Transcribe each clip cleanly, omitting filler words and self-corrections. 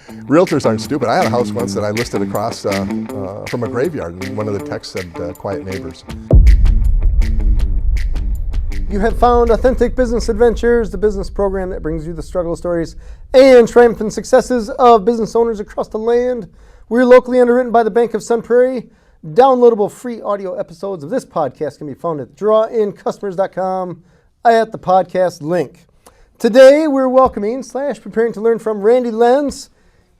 Realtors aren't stupid. I had a house once that I listed across from a graveyard, and one of the texts said quiet neighbors. You have found Authentic Business Adventures, the business program that brings you the struggle stories and triumphant successes of business owners across the land. We're locally underwritten by the Bank of Sun Prairie. Downloadable free audio episodes of this podcast can be found at drawincustomers.com at the podcast link. Today we're welcoming / preparing to learn from Randy Lenz.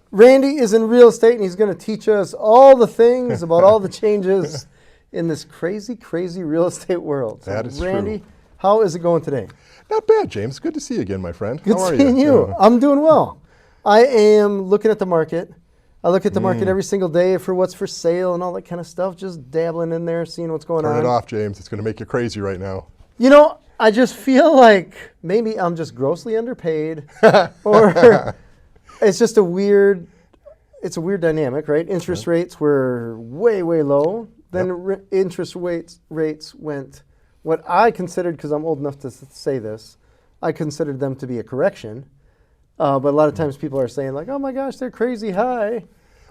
Randy is in real estate and he's going to teach us all the things about all the changes in this crazy, crazy real estate world. That is Randy, true. how is it going today? Not bad, James. Good to see you again, my friend. Good How are seeing you. Yeah. I'm doing well. I am looking at the market. I look at the market every single day for what's for sale and all that kind of stuff, just dabbling in there, seeing what's going on. Turn it off, James. It's going to make you crazy right now. You know, I just feel like maybe I'm just grossly underpaid or it's just a weird dynamic, right? Interest rates were way, way low. Then interest rates went, what I considered, because I'm old enough to say this, I considered them to be a correction. But a lot of times people are saying like, oh my gosh, they're crazy high.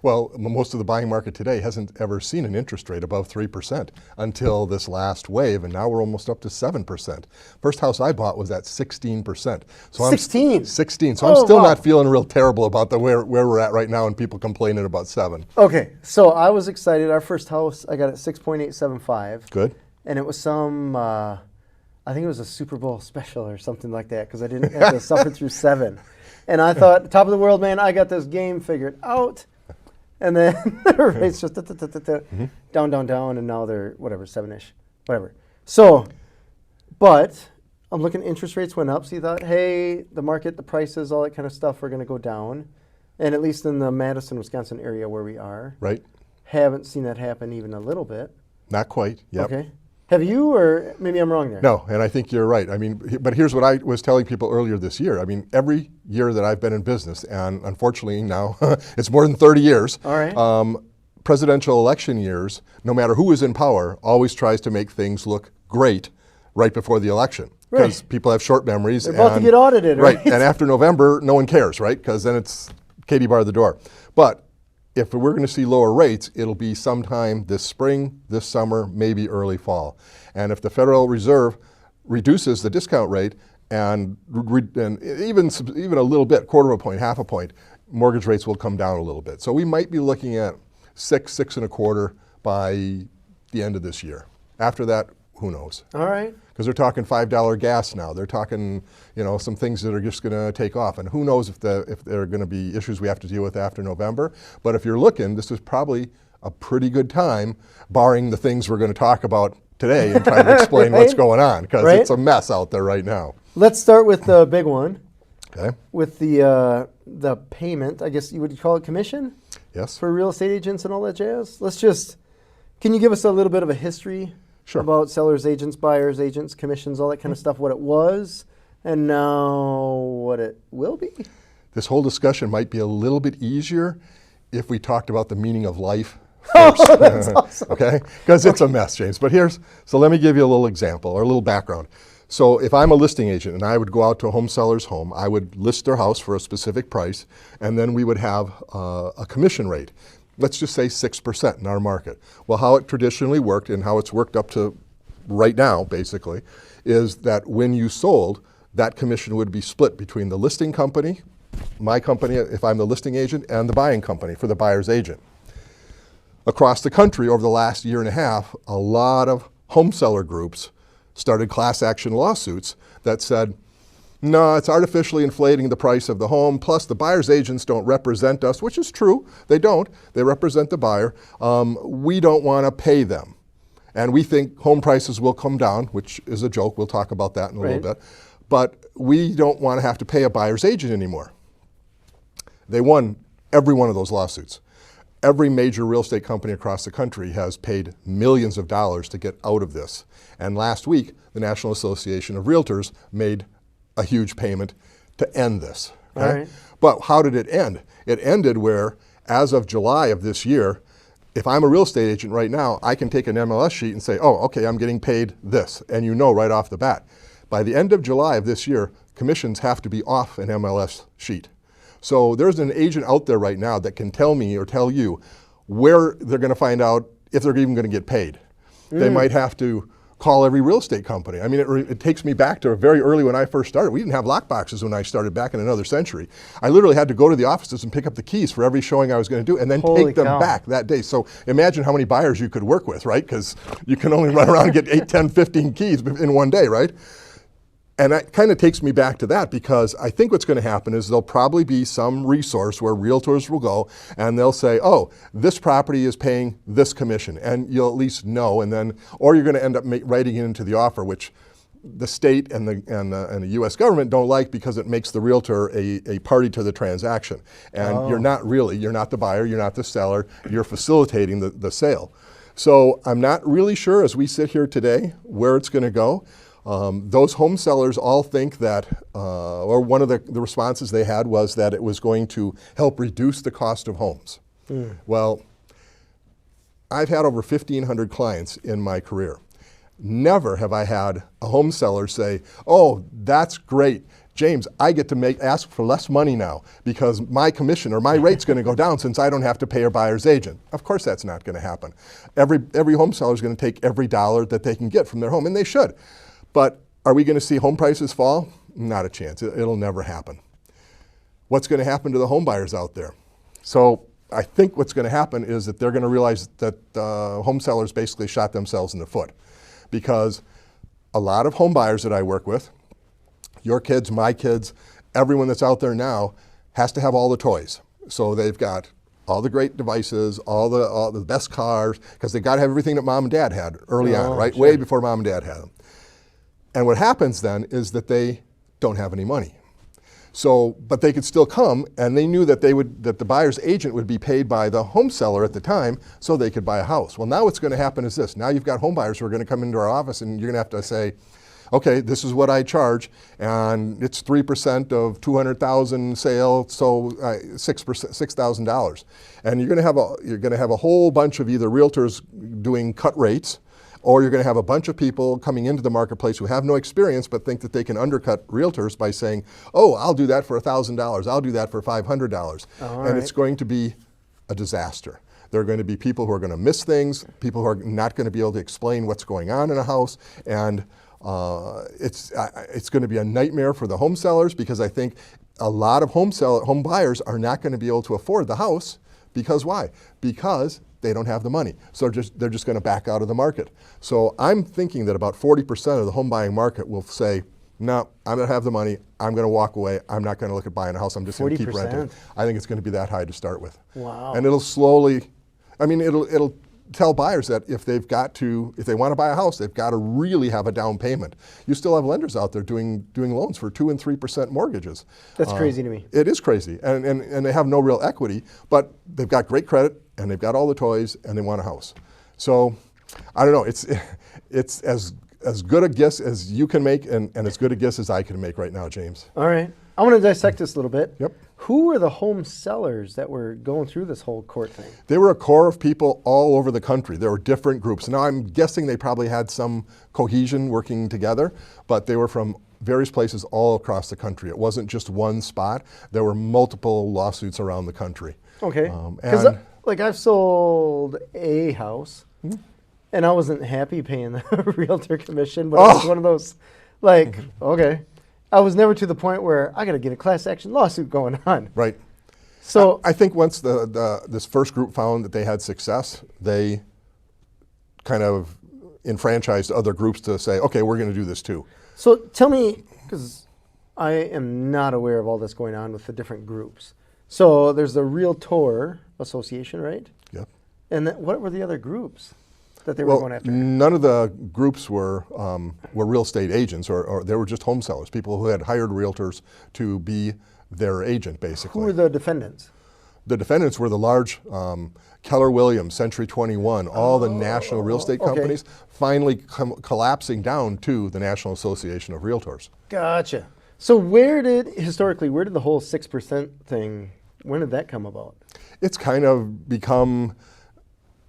Well, most of the buying market today hasn't ever seen an interest rate above 3% until this last wave, and now we're almost up to 7%. First house I bought was at 16%. So 16? 16. So I'm still not feeling real terrible about where we're at right now and people complaining about 7. Okay, so I was excited. Our first house, I got at 6.875. Good. And it was some, I think it was a Super Bowl special or something like that, because I didn't have to suffer through 7. And I thought, top of the world, man, I got this game figured out. And then the rates just down, down, down, and now they're whatever, 7-ish, whatever. So, but I'm looking, interest rates went up, so you thought, hey, the market, the prices, all that kind of stuff are going to go down. And at least in the Madison, Wisconsin area where we are. Right. Haven't seen that happen even a little bit. Not quite. Yep. Okay. Have you, or maybe I'm wrong there? No, and I think you're right. I mean, but here's what I was telling people earlier this year. I mean, every year that I've been in business, and unfortunately now it's more than 30 years. All right. Presidential election years, no matter who is in power, always tries to make things look great right before the election. Because people have short memories. They're about to get audited, right? And after November, no one cares, right? Because then it's Katie bar the door. But if we're going to see lower rates, it'll be sometime this spring, this summer, maybe early fall. And if the Federal Reserve reduces the discount rate and even a little bit, quarter of a point, half a point, mortgage rates will come down a little bit. So we might be looking at 6 and a quarter by the end of this year. After that, who knows? All right. Because they're talking $5 gas now. They're talking, some things that are just going to take off. And who knows if there are going to be issues we have to deal with after November. But if you're looking, this is probably a pretty good time, barring the things we're going to talk about today and try to explain what's going on. Because it's a mess out there right now. Let's start with the big one. Okay. With the payment, I guess you would call it commission? Yes. For real estate agents and all that jazz? Can you give us a little bit of a history? Sure. About sellers, agents, buyers, agents, commissions, all that kind of stuff, what it was, and now what it will be? This whole discussion might be a little bit easier if we talked about the meaning of life first. Oh, that's awesome. Okay? Because it's a mess, James. But so let me give you a little example or a little background. So if I'm a listing agent and I would go out to a home seller's home, I would list their house for a specific price, and then we would have a commission rate. Let's just say 6% in our market. Well, how it traditionally worked and how it's worked up to right now, basically, is that when you sold, that commission would be split between the listing company, my company, if I'm the listing agent, and the buying company for the buyer's agent. Across the country, over the last year and a half, a lot of home seller groups started class action lawsuits that said, no, it's artificially inflating the price of the home, plus the buyer's agents don't represent us, which is true, they don't. They represent the buyer. We don't want to pay them. And we think home prices will come down, which is a joke. We'll talk about that in a little bit. But we don't want to have to pay a buyer's agent anymore. They won every one of those lawsuits. Every major real estate company across the country has paid millions of dollars to get out of this. And last week, the National Association of Realtors made a huge payment to end this. Okay? All right. But how did it end? It ended where, as of July of this year, if I'm a real estate agent right now, I can take an MLS sheet and say, oh, okay, I'm getting paid this. And right off the bat. By the end of July of this year, commissions have to be off an MLS sheet. So there's an agent out there right now that can tell me or tell you where they're going to find out if they're even going to get paid. They might have to call every real estate company. I mean, it takes me back to very early when I first started. We didn't have lock boxes when I started back in another century. I literally had to go to the offices and pick up the keys for every showing I was going to do and then Holy take them cow. back that day. So imagine how many buyers you could work with, right? Because you can only run around and get 8, 10, 15 keys in one day, right? And that kind of takes me back to that, because I think what's going to happen is there'll probably be some resource where realtors will go and they'll say, oh, this property is paying this commission, and you'll at least know, and then, or you're going to end up writing it into the offer, which the state and the U.S. government don't like, because it makes the realtor a party to the transaction. And you're not the buyer, you're not the seller, you're facilitating the sale. So I'm not really sure as we sit here today where it's going to go. Those home sellers all think that, or one of the responses they had was that it was going to help reduce the cost of homes. Well, I've had over 1,500 clients in my career. Never have I had a home seller say, oh, that's great. James, I get to ask for less money now because my commission or my rate's going to go down since I don't have to pay a buyer's agent. Of course that's not going to happen. Every home seller is going to take every dollar that they can get from their home, and they should. But are we going to see home prices fall? Not a chance. It'll never happen. What's going to happen to the home buyers out there? So I think what's going to happen is that they're going to realize that home sellers basically shot themselves in the foot, because a lot of home buyers that I work with, your kids, my kids, everyone that's out there now has to have all the toys. So they've got all the great devices, all the best cars, because they got to have everything that mom and dad had early on, right? Sure. Way before mom and dad had them. And what happens then is that they don't have any money. So, but they could still come, and they knew that that the buyer's agent would be paid by the home seller at the time, so they could buy a house. Well, now what's going to happen is this. Now you've got home buyers who are going to come into our office, and you're going to have to say, okay, this is what I charge, and it's 3% of 200,000 sale, so $6,000. And you're going to have a whole bunch of either realtors doing cut rates, or you're going to have a bunch of people coming into the marketplace who have no experience but think that they can undercut realtors by saying, oh, I'll do that for $1,000, I'll do that for $500. And it's going to be a disaster. There are going to be people who are going to miss things, people who are not going to be able to explain what's going on in a house, and it's going to be a nightmare for the home sellers, because I think a lot of home buyers are not going to be able to afford the house. Because why? Because they don't have the money. So they're just going to back out of the market. So I'm thinking that about 40% of the home buying market will say, no, I don't have the money, I'm going to walk away, I'm not going to look at buying a house, I'm just going to keep renting. I think it's going to be that high to start with. Wow. And it'll slowly, it'll tell buyers that if they want to buy a house, they've got to really have a down payment. You still have lenders out there doing loans for 2% and 3% mortgages. That's crazy to me. It is crazy, and they have no real equity, but they've got great credit, and they've got all the toys, and they want a house. So, I don't know, it's as good a guess as you can make, and as good a guess as I can make right now, James. All right. I want to dissect this a little bit. Yep. Who were the home sellers that were going through this whole court thing? They were a core of people all over the country. There were different groups. Now I'm guessing they probably had some cohesion working together, but they were from various places all across the country. It wasn't just one spot. There were multiple lawsuits around the country. Okay. Because I've sold a house, and I wasn't happy paying the realtor commission, but it was one of those, okay. I was never to the point where I got to get a class action lawsuit going on. Right. So I think once this first group found that they had success, they kind of enfranchised other groups to say, okay, we're going to do this too. So tell me, because I am not aware of all this going on with the different groups. So there's the Realtor Association, right? Yep. And what were the other groups that they were going after? None of the groups were real estate agents, or they were just home sellers, people who had hired realtors to be their agent, basically. Who were the defendants? The defendants were the large Keller Williams, Century 21, all the national real estate companies, finally collapsing down to the National Association of Realtors. Gotcha. So historically, where did the whole 6% thing, when did that come about? It's kind of become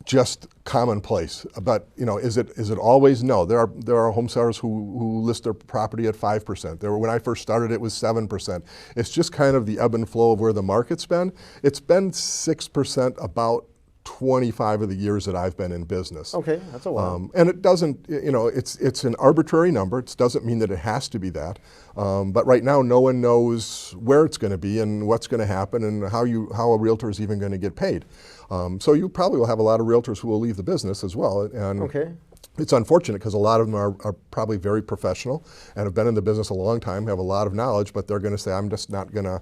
just commonplace. But is it always? No. There are home sellers who list their property at 5%. When I first started, it was 7%. It's just kind of the ebb and flow of where the market's been. It's been 6% about 25 of the years that I've been in business. Okay, that's a while. And it doesn't, it's an arbitrary number. It doesn't mean that it has to be that. But right now, no one knows where it's going to be and what's going to happen and how a realtor is even going to get paid. So you probably will have a lot of realtors who will leave the business as well. And Okay. it's unfortunate because a lot of them are probably very professional and have been in the business a long time, have a lot of knowledge, but they're going to say, I'm just not going to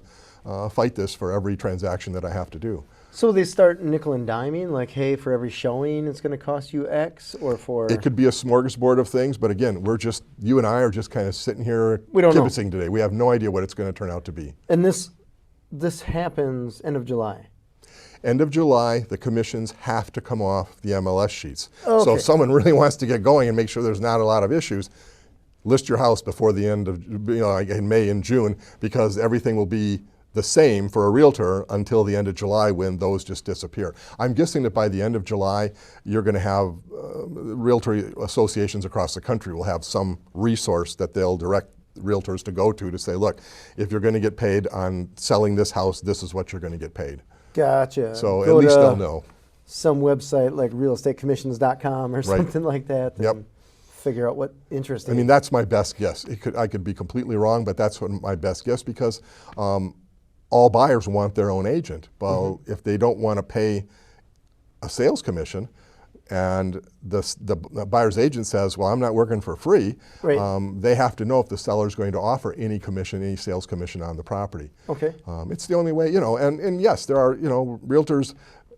fight this for every transaction that I have to do. So they start nickel and diming, like, hey, for every showing it's going to cost you X, or for... It could be a smorgasbord of things, but again, you and I are just kind of sitting here We don't know. kibitzing today. We have no idea what it's going to turn out to be. And this happens end of July. End of July, the commissions have to come off the MLS sheets. Okay. So if someone really wants to get going and make sure there's not a lot of issues, list your house before the end of, in May and June, because everything will be the same for a realtor until the end of July when those just disappear. I'm guessing that by the end of July, you're going to have realtor associations across the country will have some resource that they'll direct realtors to go to say, look, if you're going to get paid on selling this house, this is what you're going to get paid. Gotcha. So at least they'll know. Some website like realestatecommissions.com or something like that. Yep. And figure out what interesting. I mean, that's my best guess. I could be completely wrong, but that's what my best guess, because all buyers want their own agent. Well, if they don't want to pay a sales commission, and the buyer's agent says, well, I'm not working for free, Right. They have to know if the seller's going to offer any commission, any sales commission on the property. Okay. It's the only way, and yes, there are, realtors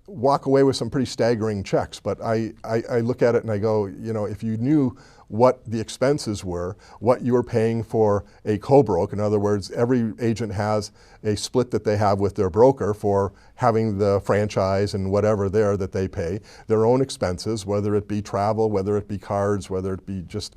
walk away with some pretty staggering checks, but I look at it and I go, if you knew what the expenses were, what you were paying for a co-broke. In other words, every agent has a split that they have with their broker for having the franchise and whatever there that they pay, their own expenses, whether it be travel, whether it be cards, whether it be just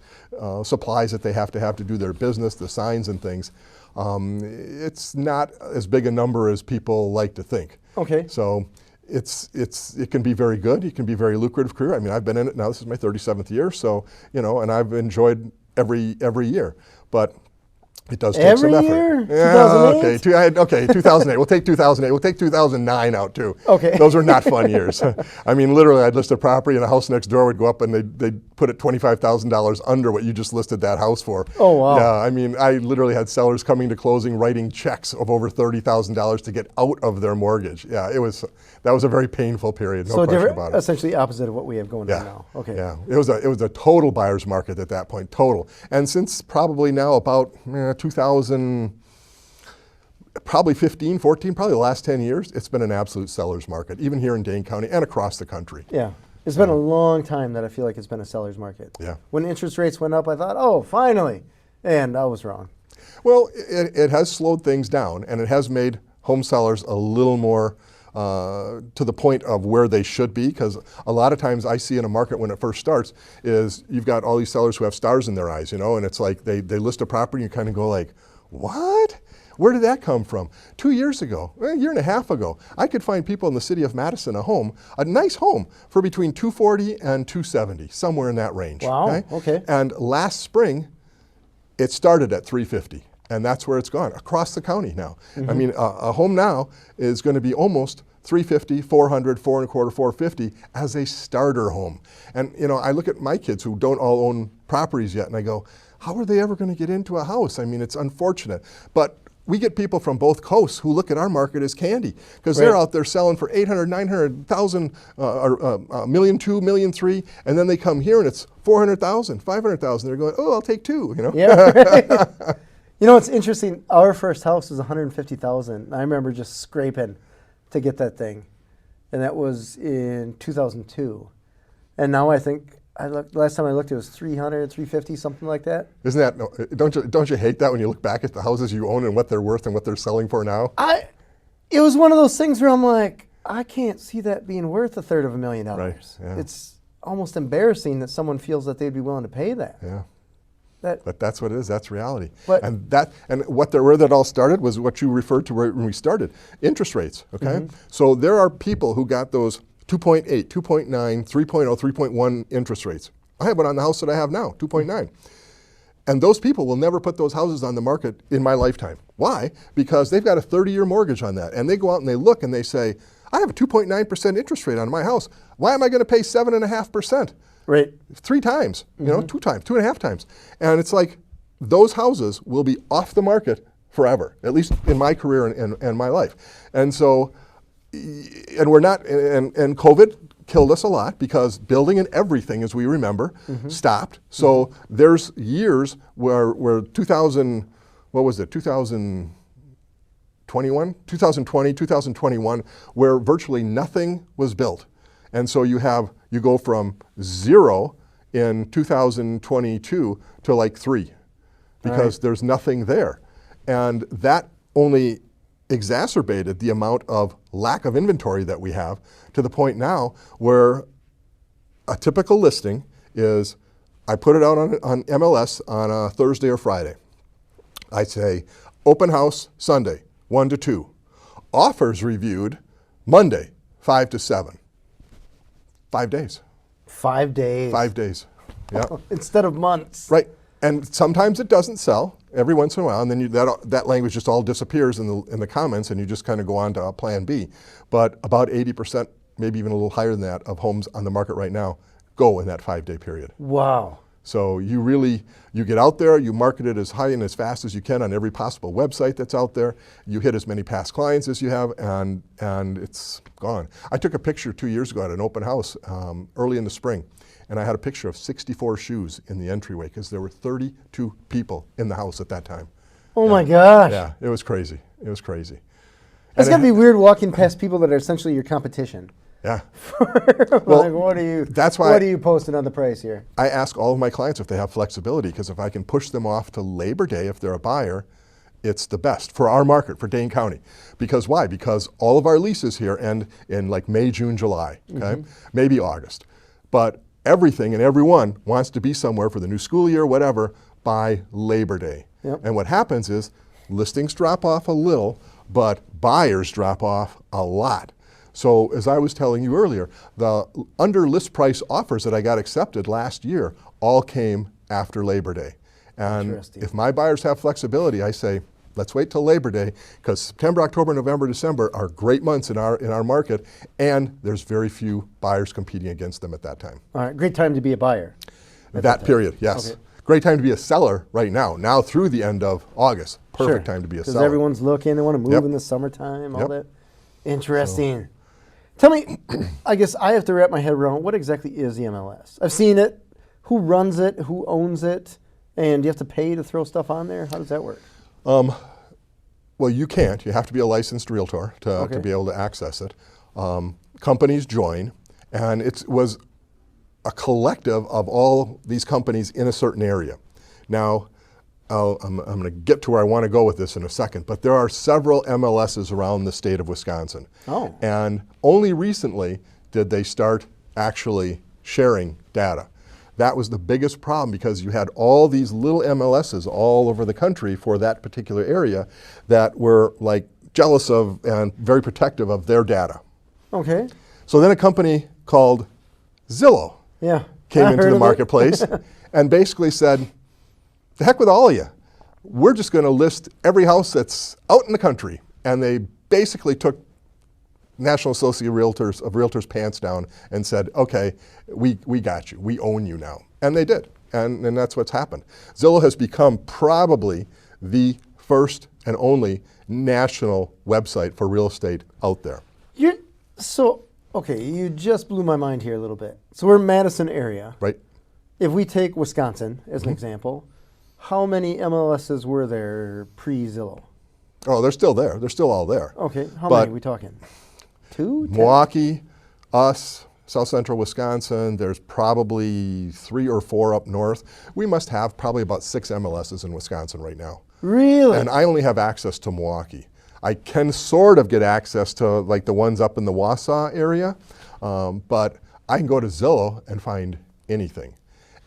supplies that they have to do their business, the signs and things. It's not as big a number as people like to think. Okay. So it can be very good. It can be a very lucrative career. I mean, I've been in it now. This is my 37th year. So, and I've enjoyed every year. But it does take some effort. Every year? Yeah, 2008? okay, 2008. We'll take 2008. We'll take 2009 out too. Okay. Those are not fun years. I mean, literally, I'd list a property and a house next door would go up and they'd put it $25,000 under what you just listed that house for. Oh, wow. Yeah, I mean, I literally had sellers coming to closing writing checks of over $30,000 to get out of their mortgage. Yeah, that was a very painful period. No question about it. Essentially opposite of what we have going on now. Okay. Yeah, it was a total buyer's market at that point, total. And since probably now about 2000, probably 15, 14, probably the last 10 years, it's been an absolute seller's market, even here in Dane County and across the country. Yeah. It's been a long time that I feel like it's been a seller's market. Yeah. When interest rates went up, I thought, oh, finally. And I was wrong. Well, it has slowed things down, and it has made home sellers a little more to the point of where they should be, because a lot of times I see in a market when it first starts is you've got all these sellers who have stars in their eyes, and it's like they list a property and you kind of go like, what? Where did that come from? 2 years ago, a year and a half ago, I could find people in the city of Madison a nice home for between $240 and $270, somewhere in that range. Wow, okay. And last spring, it started at $350. And that's where it's gone, across the county now. I mean, a home now is going to be almost $350, $400, $425, $450 as a starter home. And I look at my kids who don't all own properties yet, and I go, how are they ever going to get into a house? I mean, it's unfortunate. But we get people from both coasts who look at our market as candy, because they're out there selling for 800, 900,000, or $1.2 million, $1.3 million, and then they come here and it's 400,000, 500,000. They're going, oh, I'll take two. Yeah. Right. It's interesting. Our first house was $150,000. I remember just scraping to get that thing, and that was in 2002. And now I think last time I looked, it was 300, 350, something like that. Isn't that? Don't you hate that when you look back at the houses you own and what they're worth and what they're selling for now? It was one of those things where I'm like, I can't see that being worth $350,000. Right. Yeah. It's almost embarrassing that someone feels that they'd be willing to pay that. Yeah. But that's what it is. That's reality. But, where that all started was what you referred to when we started, interest rates. Okay, so there are people who got those 2.8, 2.9, 3.0, 3.1 interest rates. I have one on the house that I have now, 2.9. And those people will never put those houses on the market in my lifetime. Why? Because they've got a 30-year mortgage on that. And they go out and they look and they say, I have a 2.9% interest rate on my house. Why am I going to pay 7.5%? Right. 3 times, 2 times, 2.5 times. And it's like those houses will be off the market forever, at least in my career and my life. And so, and we're not, and COVID killed us a lot because building and everything, as we remember, stopped. So there's years where 2020, 2021, where virtually nothing was built. And so you go from 0 in 2022 to like 3 because there's nothing there. And that only exacerbated the amount of lack of inventory that we have to the point now where a typical listing is, I put it out on MLS on a Thursday or Friday. I say, open house Sunday, 1 to 2. Offers reviewed Monday, 5 to 7. 5 days. 5 days. 5 days, yeah. Instead of months. Right, and sometimes it doesn't sell every once in a while, and then that language just all disappears in the comments, and you just kind of go on to plan B. But about 80%, maybe even a little higher than that, of homes on the market right now go in that 5-day period. Wow. So you get out there, you market it as high and as fast as you can on every possible website that's out there. You hit as many past clients as you have, and it's gone. I took a picture 2 years ago at an open house early in the spring, and I had a picture of 64 shoes in the entryway because there were 32 people in the house at that time. Oh my gosh. Yeah, it was crazy. It was crazy. It's got to be weird walking past people that are essentially your competition. Yeah. Well, like, what are you posting on the price here? I ask all of my clients if they have flexibility, because if I can push them off to Labor Day if they're a buyer, it's the best for our market, for Dane County. Because why? Because all of our leases here end in like May, June, July, okay? Maybe August. But everything and everyone wants to be somewhere for the new school year, whatever, by Labor Day. Yep. And what happens is listings drop off a little, but buyers drop off a lot. So as I was telling you earlier, the under list price offers that I got accepted last year all came after Labor Day. And if my buyers have flexibility, I say, let's wait till Labor Day, because September, October, November, December are great months in our market, and there's very few buyers competing against them at that time. All right, great time to be a buyer. That period, yes. Okay. Great time to be a seller right now through the end of August. Perfect time to be a seller. Because everyone's looking, they want to move in the summertime, all that. Interesting. Tell me, I guess I have to wrap my head around, what exactly is the MLS? I've seen it. Who runs it? Who owns it? And do you have to pay to throw stuff on there? How does that work? Well, you can't. You have to be a licensed realtor to be able to access it. Companies join, and it was a collective of all these companies in a certain area. Now, I'm going to get to where I want to go with this in a second, but there are several MLSs around the state of Wisconsin. Oh. And only recently did they start actually sharing data. That was the biggest problem, because you had all these little MLSs all over the country for that particular area that were like jealous of and very protective of their data. Okay. So then a company called Zillow came into the marketplace and basically said, the heck with all of you. We're just going to list every house that's out in the country. And they basically took National Association of Realtors pants down and said, okay, we got you. We own you now. And they did. And that's what's happened. Zillow has become probably the first and only national website for real estate out there. Okay, you just blew my mind here a little bit. So we're in Madison area. Right. If we take Wisconsin as an example, how many MLSs were there pre-Zillow? Oh, they're still there. They're still all there. Okay, how many are we talking? 2? 10? Milwaukee, us, South Central Wisconsin, there's probably 3 or 4 up north. We must have probably about 6 MLSs in Wisconsin right now. Really? And I only have access to Milwaukee. I can sort of get access to like the ones up in the Wausau area, but I can go to Zillow and find anything.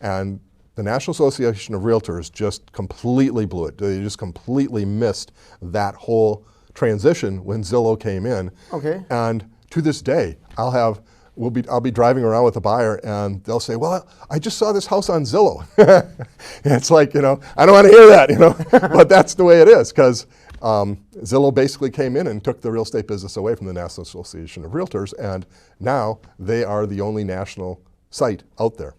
And the National Association of Realtors just completely blew it. They just completely missed that whole transition when Zillow came in. Okay. And to this day, I'll have I'll be driving around with a buyer and they'll say, well, I just saw this house on Zillow. And it's like, I don't want to hear that, but that's the way it is, because Zillow basically came in and took the real estate business away from the National Association of Realtors, and now they are the only national site out there.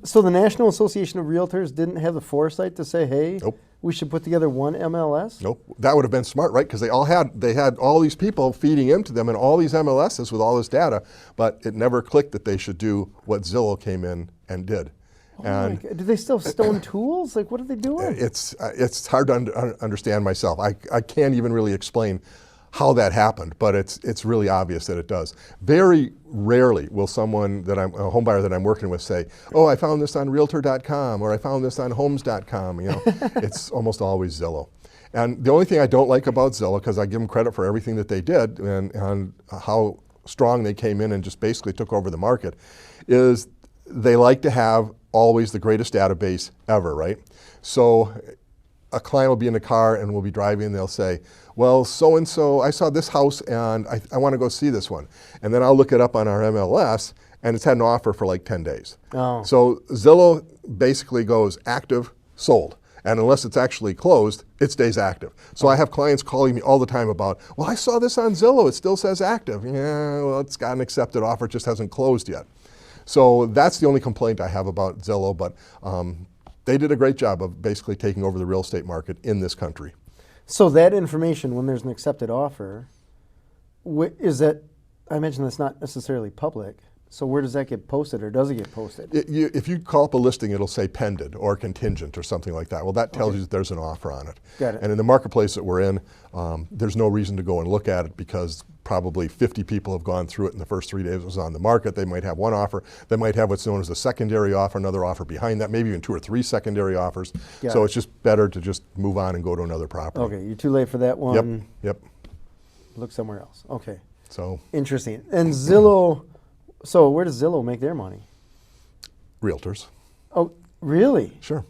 So the National Association of Realtors didn't have the foresight to say, hey, Nope. we should put together one MLS? Nope. That would have been smart, right? Because they had all these people feeding into them and all these MLSs with all this data, but it never clicked that they should do what Zillow came in and did. Oh and my God. Do they still have stone tools? Like, what are they doing? It's hard to understand myself. I can't even really explain how that happened, but it's really obvious that it does. Very rarely will someone a home buyer that I'm working with say, oh, I found this on realtor.com or I found this on homes.com. It's almost always Zillow. And the only thing I don't like about Zillow, because I give them credit for everything that they did and how strong they came in and just basically took over the market, is they like to have always the greatest database ever, right? So a client will be in the car and we'll be driving and they'll say, well, so-and-so, I saw this house and I want to go see this one. And then I'll look it up on our MLS and it's had an offer for like 10 days. Oh. So Zillow basically goes active, sold. And unless it's actually closed, it stays active. So I have clients calling me all the time about, well, I saw this on Zillow, it still says active. Yeah, well, it's got an accepted offer, it just hasn't closed yet. So that's the only complaint I have about Zillow, but they did a great job of basically taking over the real estate market in this country. So that information, when there's an accepted offer, is that, I imagine that's not necessarily public. So where does that get posted, or does it get posted? If you call up a listing, it'll say pended or contingent or something like that. Well, that tells you that there's an offer on it. Got it. And in the marketplace that we're in, there's no reason to go and look at it because probably 50 people have gone through it in the first 3 days it was on the market. They might have one offer. They might have what's known as a secondary offer, another offer behind that, maybe even 2 or 3 secondary offers. So it's just better to just move on and go to another property. Okay, you're too late for that one. Yep. Look somewhere else. Okay. So interesting. And Zillow, so where does Zillow make their money? Realtors. Oh, really? Sure.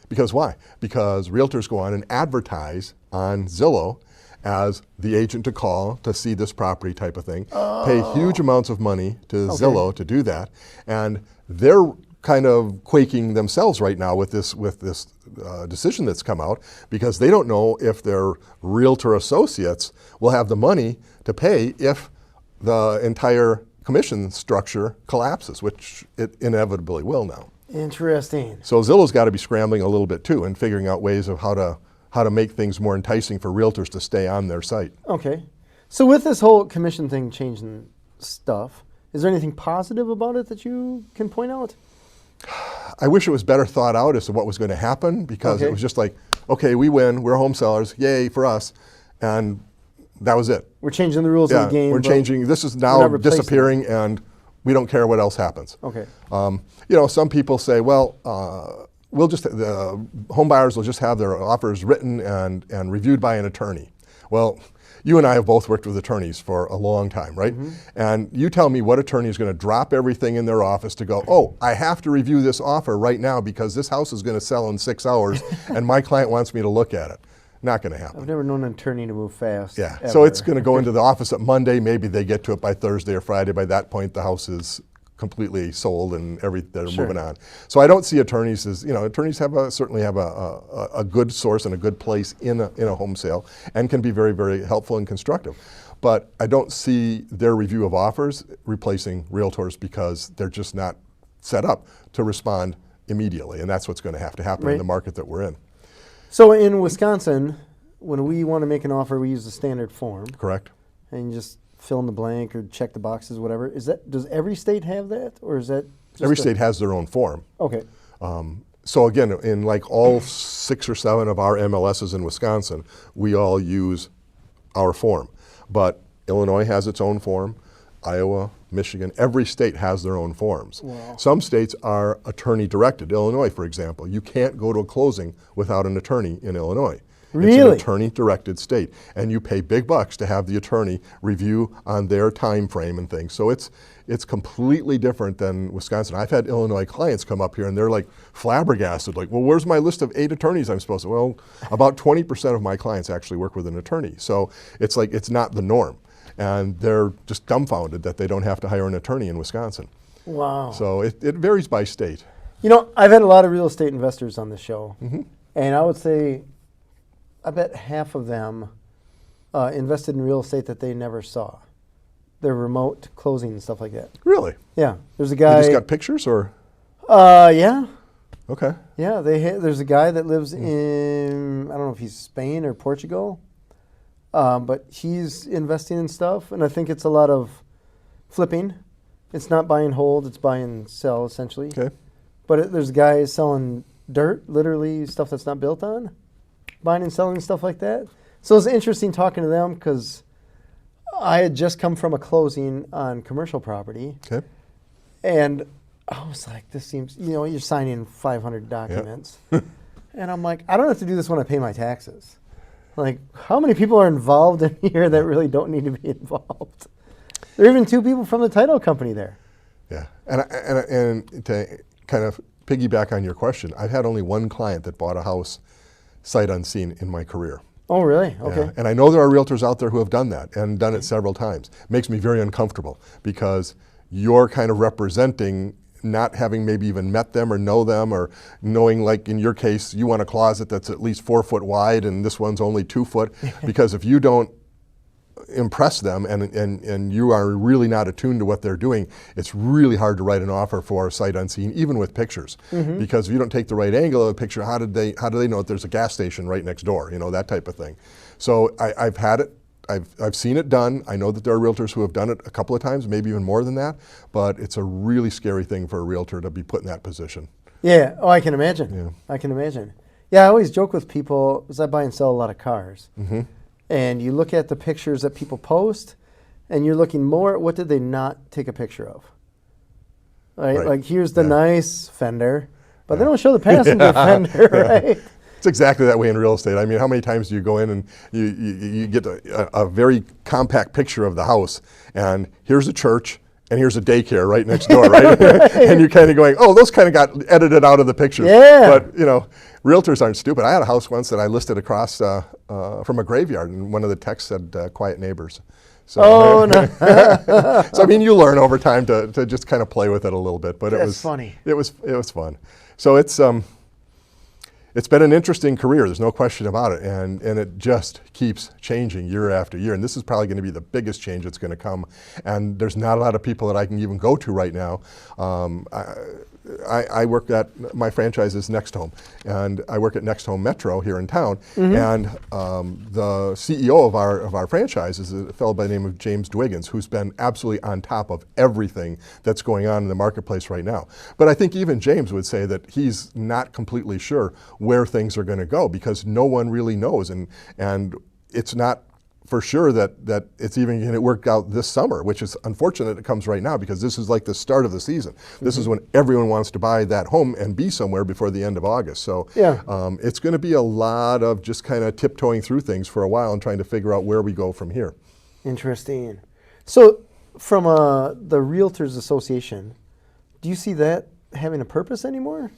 Because why? Because realtors go on and advertise on Zillow as the agent to call to see this property type of thing, pay huge amounts of money to Zillow to do that, and they're kind of quaking themselves right now with this decision that's come out, because they don't know if their realtor associates will have the money to pay if the entire commission structure collapses, which it inevitably will now. Interesting. So Zillow's got to be scrambling a little bit too and figuring out ways of how to make things more enticing for realtors to stay on their site. Okay. So with this whole commission thing changing stuff, is there anything positive about it that you can point out? I wish it was better thought out as to what was going to happen, because it was just like, okay, we win, we're home sellers, yay for us, and that was it. We're changing the rules of the game. We're changing, this is now disappearing and we don't care what else happens. Okay. Some people say, well, the home buyers will just have their offers written and reviewed by an attorney. Well, you and I have both worked with attorneys for a long time, right? Mm-hmm. And you tell me what attorney is going to drop everything in their office to go, oh, I have to review this offer right now because this house is going to sell in 6 hours and my client wants me to look at it. Not going to happen. I've never known an attorney to move fast. Yeah, ever. So it's going to go into the office at Monday. Maybe they get to it by Thursday or Friday. By that point, the house completely sold and they're moving on. So I don't see attorneys as, attorneys certainly have a good source and a good place in a home sale and can be very, very helpful and constructive. But I don't see their review of offers replacing realtors, because they're just not set up to respond immediately. And that's what's going to have to happen in the market that we're in. So in Wisconsin, when we want to make an offer, we use the standard form. Correct. And you just fill in the blank or check the boxes, whatever. Does every state have that, or is that just every state has their own form? Okay. So again, in like all 6 or 7 of our MLSs in Wisconsin, we all use our form. But Illinois has its own form, Iowa, Michigan, every state has their own forms. Wow. Some states are attorney directed. Illinois, for example, you can't go to a closing without an attorney in Illinois. Really? It's an attorney-directed state, and you pay big bucks to have the attorney review on their time frame and things. So it's completely different than Wisconsin. I've had Illinois clients come up here, and they're like flabbergasted, like, well, where's my list of 8 attorneys I'm supposed to? Well, about 20% of my clients actually work with an attorney. So it's like it's not the norm. and they're just dumbfounded that they don't have to hire an attorney in Wisconsin. Wow. So it varies by state. You know, I've had a lot of real estate investors on the show, and I would say, I bet half of them invested in real estate that they never saw. Their remote closing and stuff like that. Really? Yeah. There's a You guy. just got pictures, or? Yeah. Okay. Yeah. There's a guy that lives in, I don't know if he's Spain or Portugal, but he's investing in stuff, and I think it's a lot of flipping. It's not buy and hold, it's buy and sell, essentially. Okay. But there's guys selling dirt, literally stuff that's not built on, buying and selling stuff like that. So it's interesting talking to them because I had just come from a closing on commercial property. Okay. And I was like, this seems, you know, you're signing 500 documents. And I'm like, I don't have to do this when I pay my taxes. Like, how many people are involved in here that really don't need to be involved? There are even 2 people from the title company there. Yeah, and to kind of piggyback on your question, I've had only one client that bought a house sight unseen in my career. Oh, really? Okay. Yeah. And I know there are realtors out there who have done that and done it several times. It makes me very uncomfortable because you're kind of representing not having maybe even met them or know them, or knowing, like in your case, you want a closet that's at least 4 foot wide and this one's only 2 foot, because if you don't impress them and you are really not attuned to what they're doing, it's really hard to write an offer for sight unseen, even with pictures. Because if you don't take the right angle of a picture, how do they know that there's a gas station right next door? You know, that type of thing. So I've had it. I've seen it done. I know that there are realtors who have done it a couple of times, maybe even more than that, but it's a really scary thing for a realtor to be put in that position. Yeah. Oh, I can imagine. Yeah. I can imagine. Yeah, I always joke with people, because I buy and sell a lot of cars. And you look at the pictures that people post, and you're looking more at what did they not take a picture of. Right? Like, here's the nice fender, but they don't show the passenger fender, right? It's exactly that way in real estate. I mean, how many times do you go in and you get a very compact picture of the house, and here's a church, and here's a daycare right next door, right? And you're kind of going, oh, those kind of got edited out of the pictures. Yeah. But, you know, realtors aren't stupid. I had a house once that I listed across from a graveyard, and one of the texts said, quiet neighbors. So, Oh, no. so, I mean, you learn over time to just kind of play with it a little bit. But That's it was funny. It was fun. So it's been an interesting career, there's no question about it, and it just keeps changing year after year, and this is probably going to be the biggest change that's going to come, and there's not a lot of people that I can even go to right now. I work at, my franchise is Next Home, and I work at Next Home Metro here in town, and the CEO of our franchise is a fellow by the name of James Dwiggins, who's been absolutely on top of everything that's going on in the marketplace right now. But I think even James would say that he's not completely sure where things are going to go, because no one really knows, and it's not for sure that it's even going to work out this summer, which is unfortunate it comes right now, because this is like the start of the season. This is when everyone wants to buy that home and be somewhere before the end of August. So Yeah. it's going to be a lot of just kind of tiptoeing through things for a while and trying to figure out where we go from here. Interesting. So, from the Realtors Association, do you see that having a purpose anymore?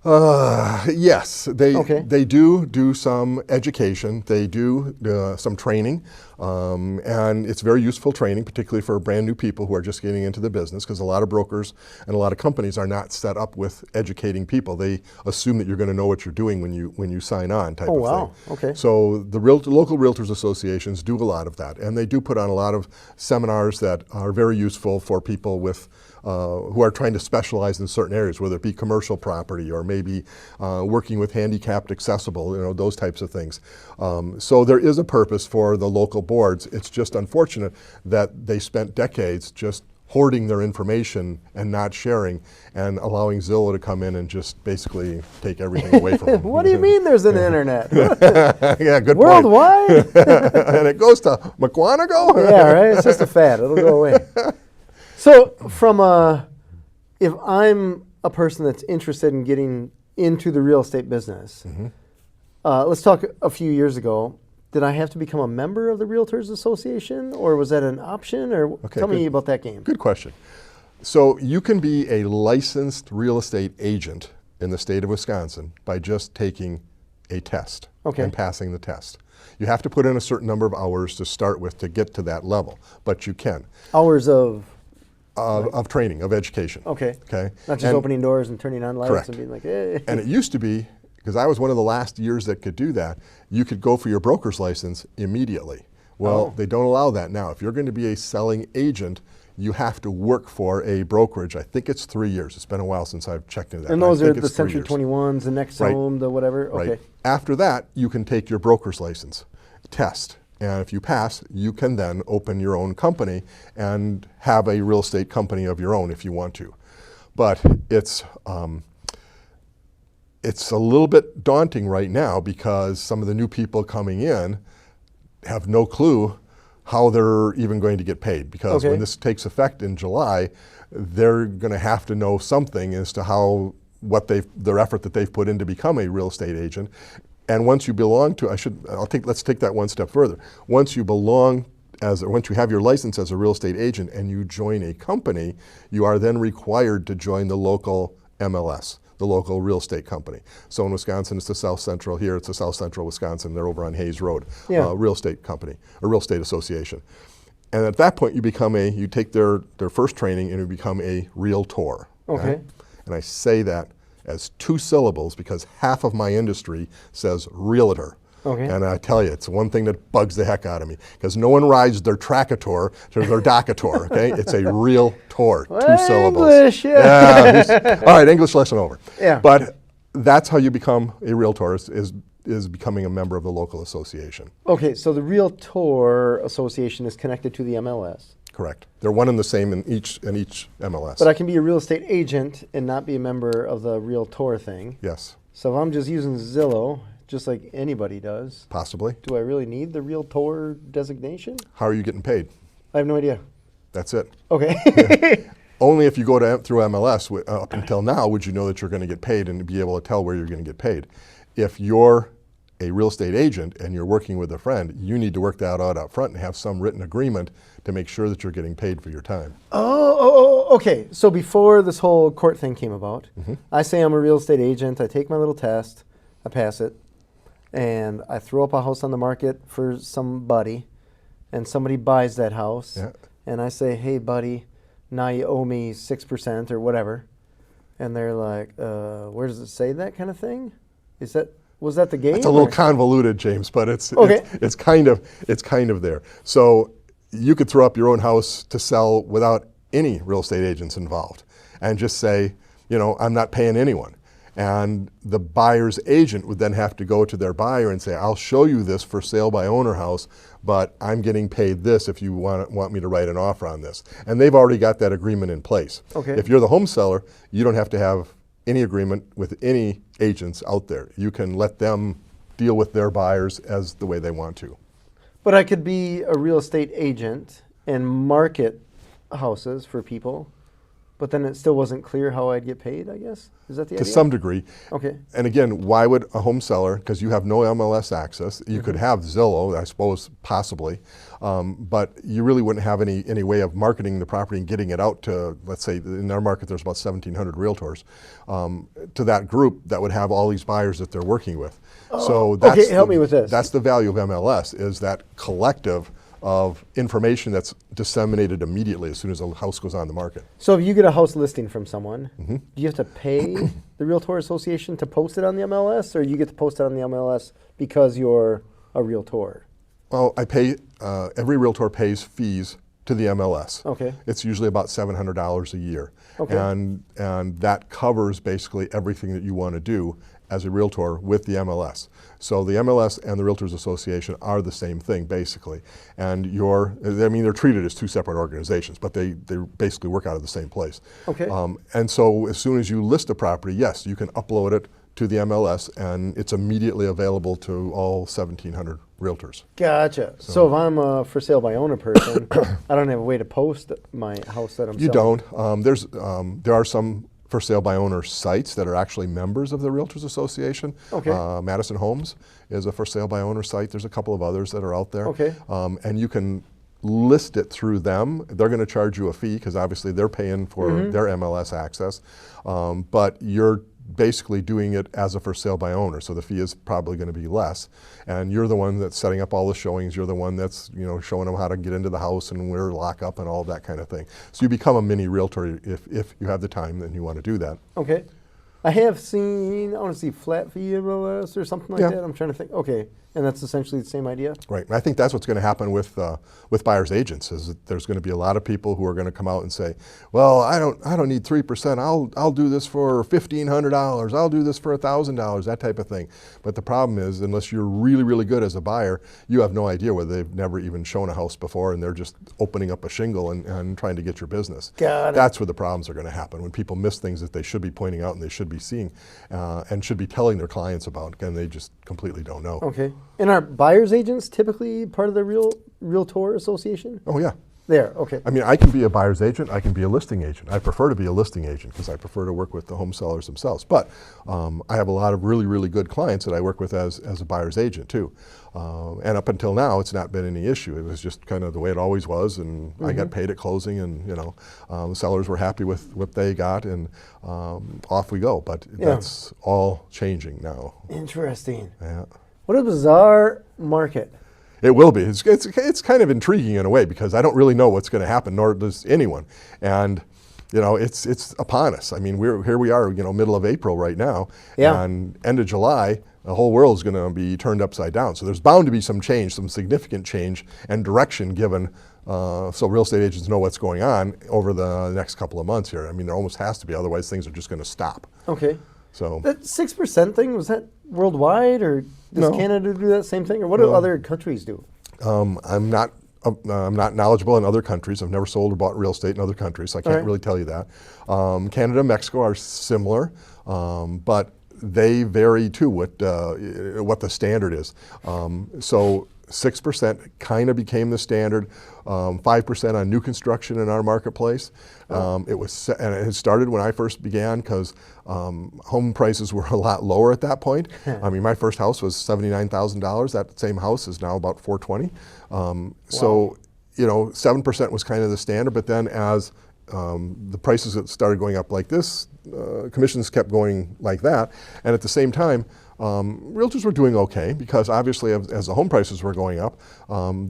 Yes, Okay. they do some education, they do some training, and it's very useful training, particularly for brand new people who are just getting into the business, because a lot of brokers and a lot of companies are not set up with educating people. They assume that you're going to know what you're doing when you sign on, type Oh, of wow. thing. Okay. So the local realtors associations do a lot of that, and they do put on a lot of seminars that are very useful for people with who are trying to specialize in certain areas, whether it be commercial property or maybe working with handicapped accessible, you know, those types of things. So there is a purpose for the local boards. It's just unfortunate that they spent decades just hoarding their information and not sharing, and allowing Zillow to come in and just basically take everything away from them. What do you mean there's an internet? Yeah, good point. Worldwide? And it goes to McWanago? Yeah, right? It's just a fad. It'll go away. So, if I'm a person that's interested in getting into the real estate business, let's talk a few years ago. Did I have to become a member of the Realtors Association, or was that an option? Or tell me about that game. Good question. So you can be a licensed real estate agent in the state of Wisconsin by just taking a test Okay. and passing the test. You have to put in a certain number of hours to start with to get to that level, but you can. Hours of Training, of education. okay. Okay. Not just opening doors and turning on lights Correct. and being like, hey. And it used to be, because I was one of the last years that could do that, you could go for your broker's license immediately. Well, they don't allow that now. If you're going to be a selling agent, you have to work for a brokerage. I think it's 3 years. It's been a while since I've checked into that. And but I those are think the it's 3 Century years. 21s, the Next Right. Home, the whatever. Right. Okay. After that, you can take your broker's license test. And if you pass, you can then open your own company and have a real estate company of your own if you want to. But it's a little bit daunting right now because some of the new people coming in have no clue how they're even going to get paid. Because when this takes effect in July, they're going to have to know something as to how their effort that they've put in to become a real estate agent. And once you belong to, let's take that one step further. Once you have your license as a real estate agent and you join a company, you are then required to join the local MLS, the local real estate company. So in Wisconsin, it's the South Central. Here, it's the South Central Wisconsin. They're over on Hayes Road, real estate company, or real estate association. And at that point, you take their first training and you become a realtor. Okay. And I say that as 2 syllables because half of my industry says realtor. Okay. And I tell you, it's one thing that bugs the heck out of me because no one rides their Trackator to their Docator, okay? It's a realtor, 2 syllables. English, yeah. All right, English lesson over. Yeah. But that's how you become a realtor is becoming a member of the local association. Okay, so the Realtor Association is connected to the MLS. Correct. They're one and the same in each MLS. But I can be a real estate agent and not be a member of the Realtor thing. Yes. So if I'm just using Zillow, just like anybody does, Possibly. do I really need the Realtor designation? How are you getting paid? I have no idea. That's it. Okay. Only if you go through MLS up until now would you know that you're going to get paid and be able to tell where you're going to get paid. If you're a real estate agent and you're working with a friend, you need to work that out up front and have some written agreement to make sure that you're getting paid for your time. Okay. So before this whole court thing came about, I say I'm a real estate agent. I take my little test, I pass it, and I throw up a house on the market for somebody, and somebody buys that house, and I say, hey, buddy, now you owe me 6% or whatever, and they're like, where does it say that kind of thing? Was that the game? It's a little convoluted, James, but it's kind of there. So you could throw up your own house to sell without any real estate agents involved and just say, I'm not paying anyone. And the buyer's agent would then have to go to their buyer and say, I'll show you this for sale by owner house, but I'm getting paid this if you want me to write an offer on this. And they've already got that agreement in place. Okay. If you're the home seller, you don't have to have any agreement with any agents out there. You can let them deal with their buyers as the way they want to. But I could be a real estate agent and market houses for people, but then it still wasn't clear how I'd get paid, I guess? Is that the idea? To some degree. Okay. And again, why would a home seller, because you have no MLS access, you could have Zillow, I suppose, possibly, but you really wouldn't have any way of marketing the property and getting it out to, let's say, in our market there's about 1,700 realtors, to that group that would have all these buyers that they're working with. So that's okay, help me with this. That's the value of MLS, is that collective of information that's disseminated immediately as soon as a house goes on the market. So if you get a house listing from someone, do you have to pay the Realtor Association to post it on the MLS, or you get to post it on the MLS because you're a realtor? Well, every realtor pays fees to the MLS. Okay. It's usually about $700 a year. Okay. And that covers basically everything that you want to do as a realtor with the MLS. So the MLS and the Realtors Association are the same thing, basically. And they're treated as 2 separate organizations, but they basically work out of the same place. Okay. And so as soon as you list a property, yes, you can upload it to the MLS and it's immediately available to all 1,700 realtors. Gotcha. So if I'm a for sale by owner person, I don't have a way to post my house that I'm selling. You don't. There are some for sale by owner sites that are actually members of the Realtors Association. Okay. Madison Homes is a for sale by owner site. There's a couple of others that are out there. Okay. And you can list it through them. They're going to charge you a fee because obviously they're paying for their MLS access. But you're basically doing it as a for sale by owner, so the fee is probably going to be less. And you're the one that's setting up all the showings. You're the one that's showing them how to get into the house and where to lock up and all of that kind of thing. So you become a mini realtor if you have the time and you want to do that. Okay. I have seen, I want to see flat fee MLS or something like that. I'm trying to think. Okay. And that's essentially the same idea? Right. And I think that's what's going to happen with buyer's agents, is that there's going to be a lot of people who are going to come out and say, well, I don't need 3%. I'll do this for $1,500. I'll do this for $1,000, that type of thing. But the problem is, unless you're really, really good as a buyer, you have no idea whether they've never even shown a house before and they're just opening up a shingle and trying to get your business. Got it. That's where the problems are going to happen, when people miss things that they should be pointing out and they should be seeing and should be telling their clients about, and they just completely don't know. Okay. And are buyer's agents typically part of the Realtor Association? Oh, yeah. They are, okay. I mean, I can be a buyer's agent, I can be a listing agent. I prefer to be a listing agent because I prefer to work with the home sellers themselves. But I have a lot of really, really good clients that I work with as a buyer's agent too. And up until now, it's not been any issue. It was just kind of the way it always was, and I got paid at closing, and the sellers were happy with what they got, and off we go. But that's all changing now. Interesting. Yeah. What a bizarre market. It will be. It's kind of intriguing in a way, because I don't really know what's going to happen, nor does anyone. And it's upon us. I mean, here we are, middle of April right now, and end of July, the whole world is going to be turned upside down. So there's bound to be some change, some significant change and direction given, so real estate agents know what's going on over the next couple of months here. I mean, there almost has to be, otherwise things are just going to stop. Okay. So that 6% thing, was that worldwide, or does Canada do that same thing, or what do other countries do? I'm not knowledgeable in other countries. I've never sold or bought real estate in other countries, so I can't really tell you that. Canada and Mexico are similar, but they vary too what the standard is. So 6% kind of became the standard. 5% on new construction in our marketplace. And it had started when I first began, because home prices were a lot lower at that point. I mean, my first house was $79,000. That same house is now about $420,000. So 7% was kind of the standard. But then as the prices started going up like this, commissions kept going like that, and at the same time, realtors were doing okay, because obviously as the home prices were going up,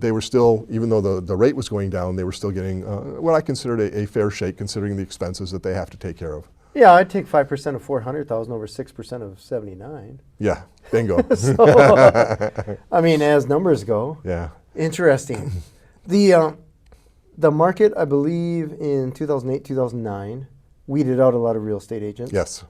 they were still, even though the rate was going down, they were still getting what I considered a fair shake, considering the expenses that they have to take care of. Yeah, I'd take 5% of 400,000 over 6% of 79. Yeah, bingo. So, I mean, as numbers go. Yeah. Interesting. The market, I believe, in 2008, 2009, weeded out a lot of real estate agents. Yes.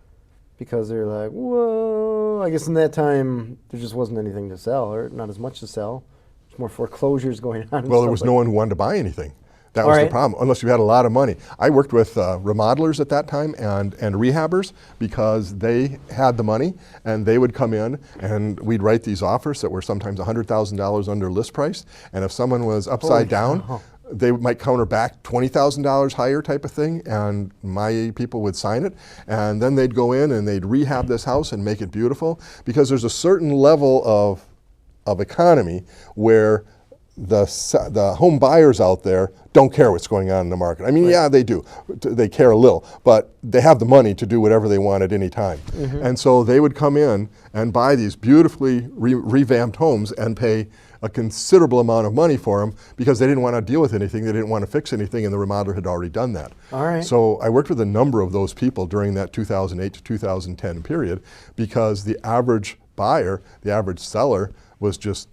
Because they're like, whoa, I guess in that time, there just wasn't anything to sell, or not as much to sell. There's more foreclosures going on. Well, there was no one who wanted to buy anything. That was the problem, unless you had a lot of money. I worked with remodelers at that time and rehabbers, because they had the money, and they would come in and we'd write these offers that were sometimes $100,000 under list price. And if someone was upside down, they might counter back $20,000 higher type of thing, and my people would sign it, and then they'd go in and they'd rehab this house and make it beautiful, because there's a certain level of economy where the home buyers out there don't care what's going on in the market. I mean, yeah, they do. They care a little, but they have the money to do whatever they want at any time. And so they would come in and buy these beautifully revamped homes and pay a considerable amount of money for them, because they didn't want to deal with anything, they didn't want to fix anything, and the remodeler had already done that. All right. So I worked with a number of those people during that 2008 to 2010 period, because the average buyer, the average seller was just,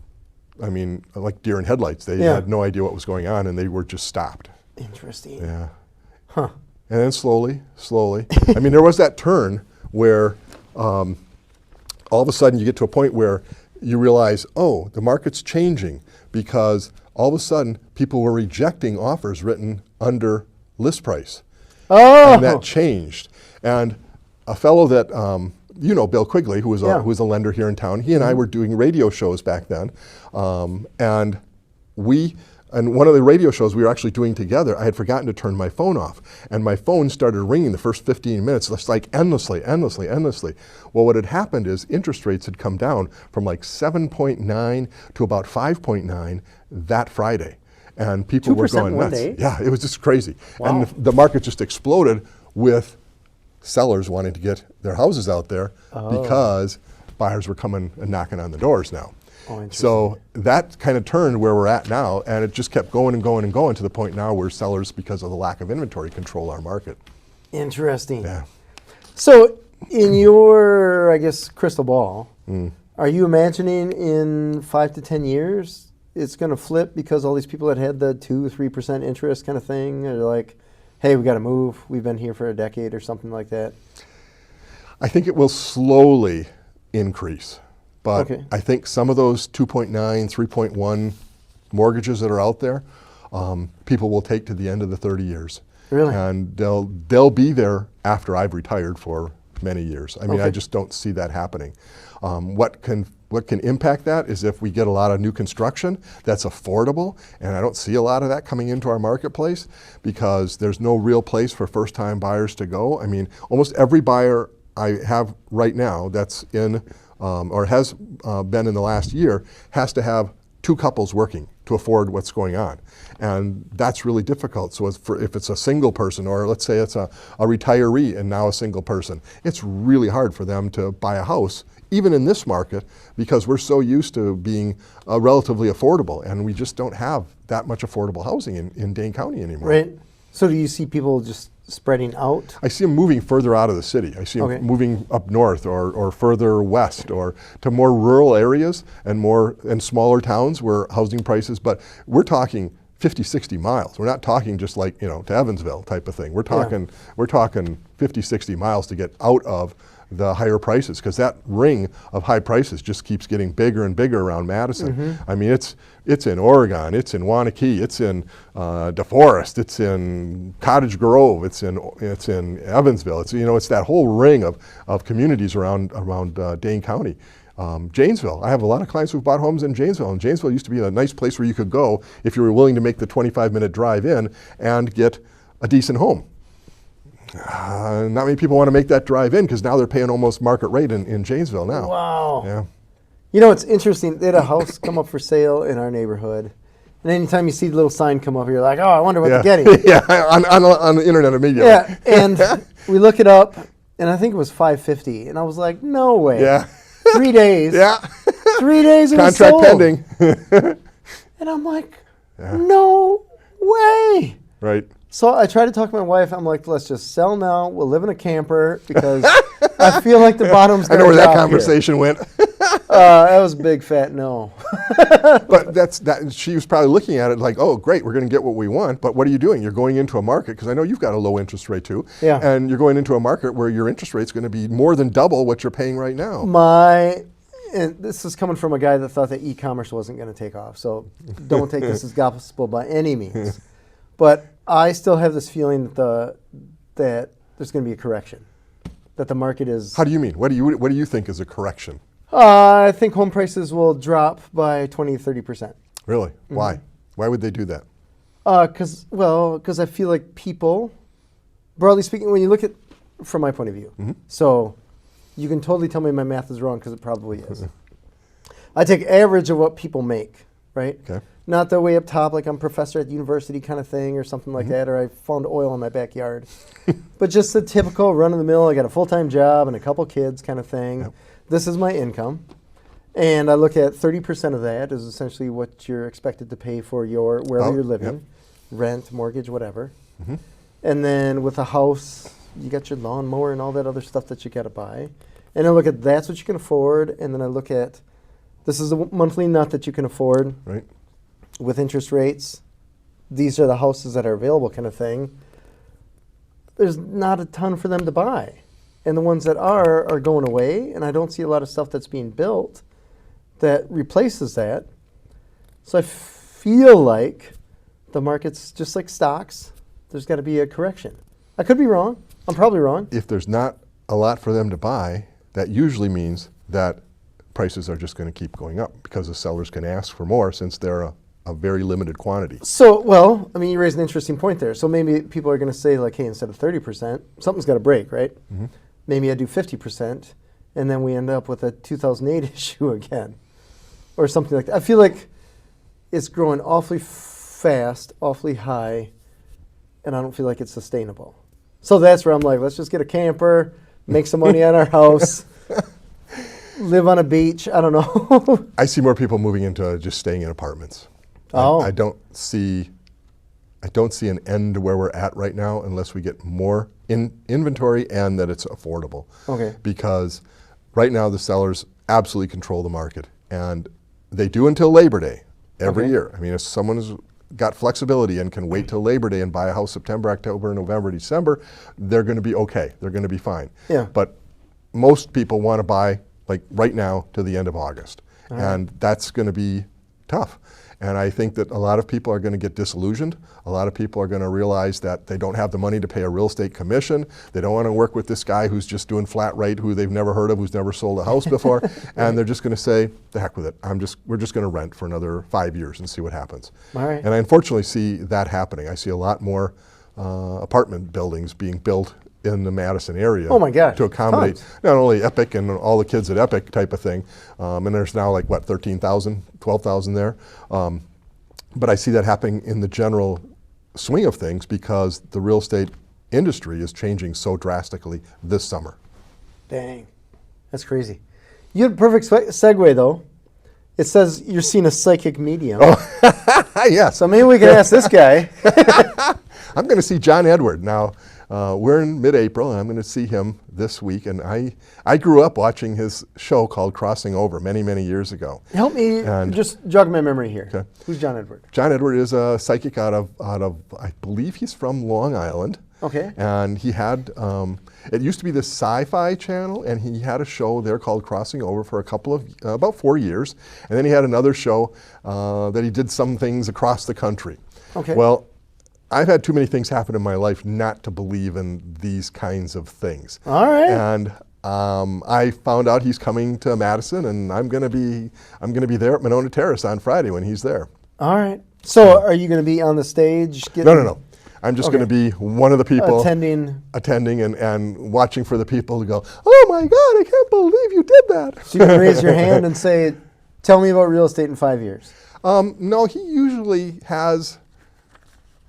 I mean, like deer in headlights. They had no idea what was going on, and they were just stopped. Interesting. Yeah. Huh. And then slowly, I mean, there was that turn where all of a sudden you get to a point where you realize, oh, the market's changing, because all of a sudden people were rejecting offers written under list price. Oh! And that changed. And a fellow that, Bill Quigley, who was a lender here in town, he and I were doing radio shows back then. And one of the radio shows we were actually doing together, I had forgotten to turn my phone off. And my phone started ringing the first 15 minutes, just like endlessly. Well, what had happened is interest rates had come down from like 7.9 to about 5.9 that Friday. And people were going nuts. Day? Yeah, it was just crazy. Wow. And the market just exploded with sellers wanting to get their houses out there because buyers were coming and knocking on the doors now. Oh, interesting. So that kind of turned where we're at now, and it just kept going and going and going to the point now where sellers, because of the lack of inventory, control our market. Interesting. Yeah. So in your, I guess, crystal ball, are you imagining in 5 to 10 years it's going to flip because all these people that had the 2-3% interest kind of thing are like, hey, we got to move. We've been here for a decade or something like that? I think it will slowly increase, but Okay. I think some of those 2.9, 3.1 mortgages that are out there, people will take to the end of the 30 years. Really? And they'll be there after I've retired for many years. I mean, Okay. I just don't see that happening. What can impact that is if we get a lot of new construction that's affordable, and I don't see a lot of that coming into our marketplace because there's no real place for first-time buyers to go. I mean, almost every buyer I have right now that's in or has been in the last year has to have 2 couples working to afford what's going on. And that's really difficult. So if it's a single person, or let's say it's a retiree and now a single person, it's really hard for them to buy a house, even in this market, because we're so used to being relatively affordable, and we just don't have that much affordable housing in Dane County anymore. Right. So do you see people just spreading out? I see them moving further out of the city. I see them Okay. moving up north or further west or to more rural areas and smaller towns where housing prices, but we're talking 50, 60 miles. We're not talking just like, to Evansville type of thing. We're talking 50, 60 miles to get out of the higher prices, because that ring of high prices just keeps getting bigger and bigger around Madison. I mean, it's in Oregon, it's in Waunakee, it's in DeForest, it's in Cottage Grove, it's in Evansville. It's that whole ring of communities around Dane County. Janesville, I have a lot of clients who've bought homes in Janesville, and Janesville used to be a nice place where you could go if you were willing to make the 25-minute drive in and get a decent home. Not many people want to make that drive in because now they're paying almost market rate in Janesville now. Wow. Yeah. It's interesting. They had a house come up for sale in our neighborhood. And anytime you see the little sign come up, you're like, oh, I wonder what they're getting. Yeah, on the internet immediately. Yeah, and we look it up, and I think it was $550. And I was like, no way. Yeah. 3 days. Yeah. 3 days it was Contract sold. pending. And I'm like, no way. Right. So I tried to talk to my wife. I'm like, let's just sell now. We'll live in a camper because I feel like the bottom's I going know to where that drop conversation went. That was a big fat no. But she was probably looking at it like, oh, great, we're going to get what we want. But what are you doing? You're going into a market, because I know you've got a low interest rate too. Yeah. And you're going into a market where your interest rate's going to be more than double what you're paying right now. And this is coming from a guy that thought that e-commerce wasn't going to take off. So don't take this as gospel by any means. But I still have this feeling that there's going to be a correction, that the market is. How do you mean? What do you think is a correction? I think home prices will drop by 20 to 30%. Really? Why? Why would they do that? Because I feel like people, broadly speaking, when you look at from my point of view, so you can totally tell me my math is wrong, because it probably is. I take average of what people make, right? Okay. Not the way up top, like I'm a professor at the university kind of thing or something like that, or I found oil in my backyard. But just the typical run-of-the-mill, I got a full-time job and a couple kids kind of thing. Yep. This is my income. And I look at 30% of that is essentially what you're expected to pay for wherever you're living, rent, mortgage, whatever. And then with a house, you got your lawnmower and all that other stuff that you got to buy. And I look at that's what you can afford, and then I look at this is a monthly nut that you can afford. Right. With interest rates, these are the houses that are available kind of thing. There's not a ton for them to buy. And the ones that are going away, and I don't see a lot of stuff that's being built that replaces that. So I feel like the market's just like stocks. There's got to be a correction. I could be wrong. I'm probably wrong. If there's not a lot for them to buy, that usually means that prices are just going to keep going up, because the sellers can ask for more since they're a very limited quantity. So, well, I mean, you raised an interesting point there. So maybe people are going to say, like, hey, instead of 30%, something's got to break, right? Maybe I do 50%, and then we end up with a 2008 issue again, or something like that. I feel like it's growing awfully fast, awfully high, and I don't feel like it's sustainable. So that's where I'm like, let's just get a camper, make some money on our house, live on a beach. I don't know. I see more people moving into just staying in apartments. Oh. I don't see an end to where we're at right now unless we get more inventory and that it's affordable. Okay. Because right now the sellers absolutely control the market, and they do until Labor Day every year. I mean, if someone's got flexibility and can wait till Labor Day and buy a house September, October, November, December, they're going to be okay. They're going to be fine. Yeah. But most people want to buy like right now to the end of August. And that's going to be tough. And I think that a lot of people are going to get disillusioned. A lot of people are going to realize that they don't have the money to pay a real estate commission. They don't want to work with this guy who's just doing flat rate, who they've never heard of, who's never sold a house before. And they're just going to say, the heck with it. We're just going to rent for another 5 years and see what happens. All right. And I unfortunately see that happening. I see a lot more apartment buildings being built in the Madison area. Oh my gosh, to accommodate tons. not only Epic and all the kids at Epic type of thing, and there's now like what, 13,000, 12,000 there. But I see that happening in the general swing of things because the real estate industry is changing so drastically this summer. Dang, that's crazy. You had a perfect segue though. It says you're seeing a psychic medium. Oh, yes. So maybe we can ask this guy. I'm going to see John Edward now. We're in mid-April, and I'm going to see him this week. And I grew up watching his show called Crossing Over many, many years ago. Help me just jog my memory here. Okay. Who's John Edward? John Edward is a psychic out of I believe he's from Long Island. Okay. And he had, it used to be the Sci-Fi Channel, and he had a show there called Crossing Over for a couple of, about 4 years. And then he had another show that he did some things across the country. Okay. Well, I've had too many things happen in my life not to believe in these kinds of things. All right. And I found out he's coming to Madison, and I'm going to be there at Monona Terrace on Friday when he's there. All right. So are you going to be on the stage? No. I'm just going to be one of the people attending and watching for the people to go, oh my God, I can't believe you did that. So you can raise your hand and say, tell me about real estate in 5 years. No, he usually has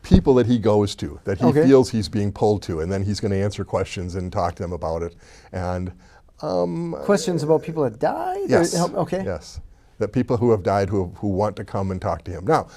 people that he goes to, that he feels he's being pulled to, and then he's going to answer questions and talk to them about it. And questions about people that died? Yes. Okay. Yes. That people who have died who want to come and talk to him. Now,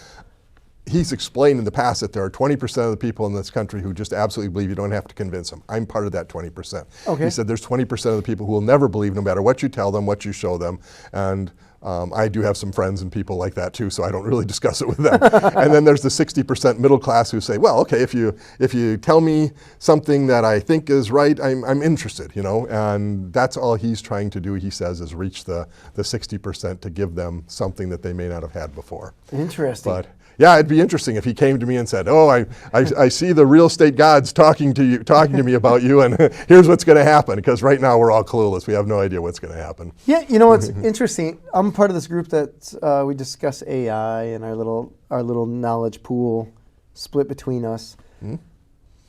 he's explained in the past that there are 20% of the people in this country who just absolutely believe you don't have to convince them. I'm part of that 20%. Okay. He said there's 20% of the people who will never believe no matter what you tell them, what you show them. And I do have some friends and people like that too, so I don't really discuss it with them. And then there's the 60% middle class who say, well, okay, if you tell me something that I think is right, I'm interested, you know. And that's all he's trying to do, he says, is reach the 60% to give them something that they may not have had before. Interesting. But yeah, it'd be interesting if he came to me and said, oh, I see the real estate gods talking to me about you, and here's what's going to happen, because right now we're all clueless. We have no idea what's going to happen. Yeah, you know what's interesting? I'm part of this group that we discuss AI and our little knowledge pool split between us,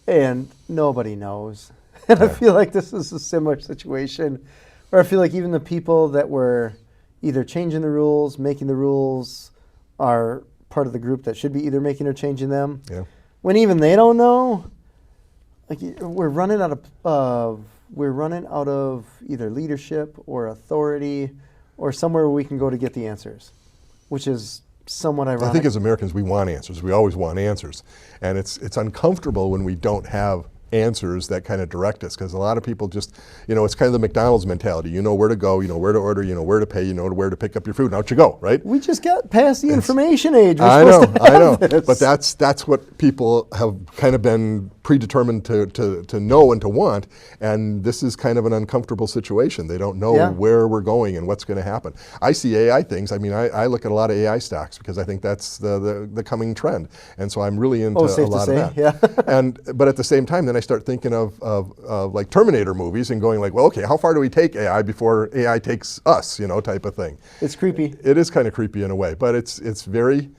and nobody knows. And I feel like this is a similar situation, where I feel like even the people that were either changing the rules, making the rules, are part of the group that should be either making or changing them. Yeah. When even they don't know, like we're running out of either leadership or authority or somewhere where we can go to get the answers, which is somewhat ironic. I think as Americans we want answers. We always want answers, and it's uncomfortable when we don't have answers that kind of direct us, because a lot of people just, you know, it's kind of the McDonald's mentality. You know where to go, you know where to order, you know where to pay, you know where to pick up your food, and out you go, right? We just got past the information age. I know. But that's what people have kind of been predetermined to know and to want, and this is kind of an uncomfortable situation. They don't know where we're going and what's going to happen. I see AI things. I mean, I look at a lot of AI stocks because I think that's the coming trend, and so I'm really into a lot of that. Yeah. But at the same time, then I start thinking of like Terminator movies and going like, well, okay, how far do we take AI before AI takes us, you know, type of thing. It's creepy. It is kind of creepy in a way, but it's very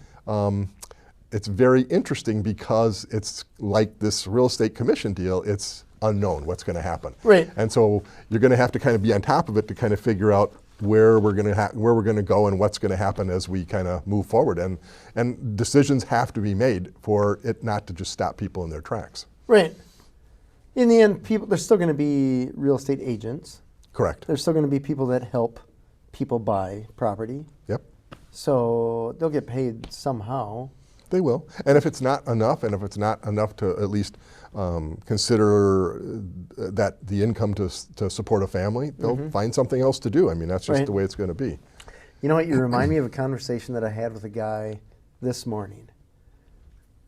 interesting because it's like this real estate commission deal. It's unknown what's going to happen. Right. And so you're going to have to kind of be on top of it to kind of figure out where we're going to go and what's going to happen as we kind of move forward. And decisions have to be made for it not to just stop people in their tracks. Right. In the end, there's still going to be real estate agents. Correct. There's still going to be people that help people buy property. Yep. So they'll get paid somehow. They will. And if it's not enough, to at least consider that the income to support a family, they'll find something else to do. I mean, that's just the way it's going to be. You know what? You remind me of a conversation that I had with a guy this morning.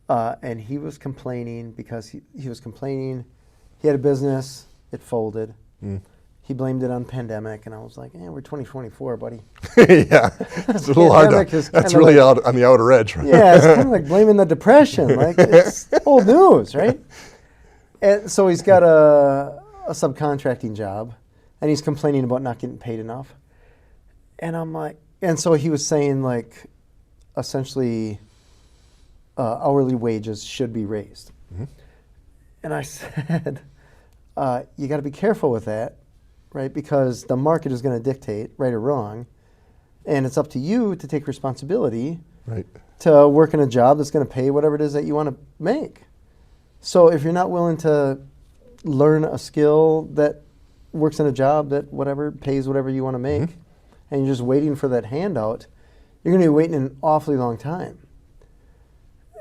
And he was complaining because he was complaining. He had a business. It folded. He blamed it on pandemic, and I was like, we're 2024, buddy. Yeah, it's a little hard. That's really out on the outer edge. Right? Yeah, it's kind of like blaming the depression. Like, it's old news, right? And so he's got a subcontracting job, and he's complaining about not getting paid enough. And I'm like, and so he was saying, like, essentially, hourly wages should be raised. And I said, you got to be careful with that. Right, because the market is going to dictate, right or wrong, and it's up to you to take responsibility to work in a job that's going to pay whatever it is that you want to make. So if you're not willing to learn a skill that works in a job that pays whatever you want to make, and you're just waiting for that handout, you're going to be waiting an awfully long time.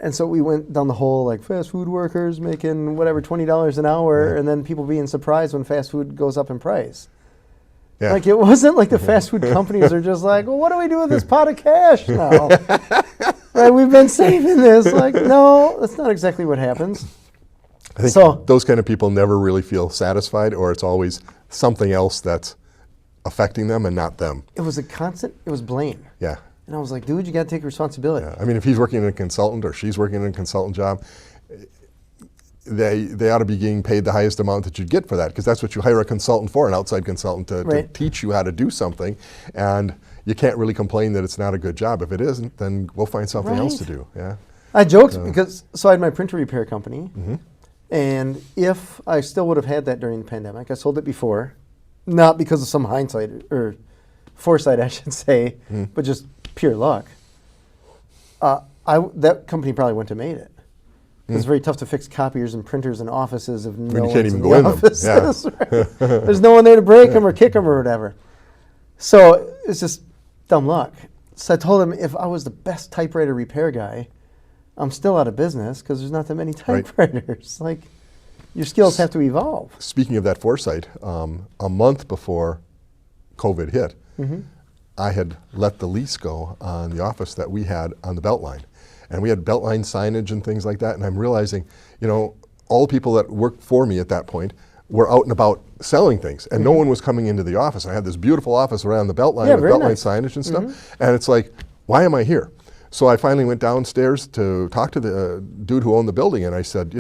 And so we went down the whole, like, fast food workers making whatever, $20 an hour, and then people being surprised when fast food goes up in price. Yeah. Like, it wasn't like the fast food companies are just like, well, what do we do with this pot of cash now? Right, we've been saving this. Like, no, that's not exactly what happens. I think those kind of people never really feel satisfied, or it's always something else that's affecting them and not them. It was it was blame. Yeah. And I was like, dude, you got to take responsibility. Yeah. I mean, if he's working in a consultant or she's working in a consultant job, they ought to be getting paid the highest amount that you get for that, because that's what you hire a consultant for, an outside consultant to teach you how to do something. And you can't really complain that it's not a good job. If it isn't, then we'll find something else to do. Yeah. I joked because I had my printer repair company, and if I still would have had that during the pandemic, I sold it before, not because of some hindsight or foresight, I should say, but just pure luck. That company probably wouldn't have made it. It's very tough to fix copiers and printers and offices if no one's in the offices. Right? There's no one there to break them or kick them or whatever. So it's just dumb luck. So I told him, if I was the best typewriter repair guy, I'm still out of business because there's not that many typewriters. Like, your skills have to evolve. Speaking of that foresight, a month before COVID hit, I had let the lease go on the office that we had on the Beltline. And we had Beltline signage and things like that. And I'm realizing, all the people that worked for me at that point were out and about selling things. And no one was coming into the office. I had this beautiful office around the Beltline with Beltline signage and stuff. And it's like, why am I here? So I finally went downstairs to talk to the dude who owned the building, and I said,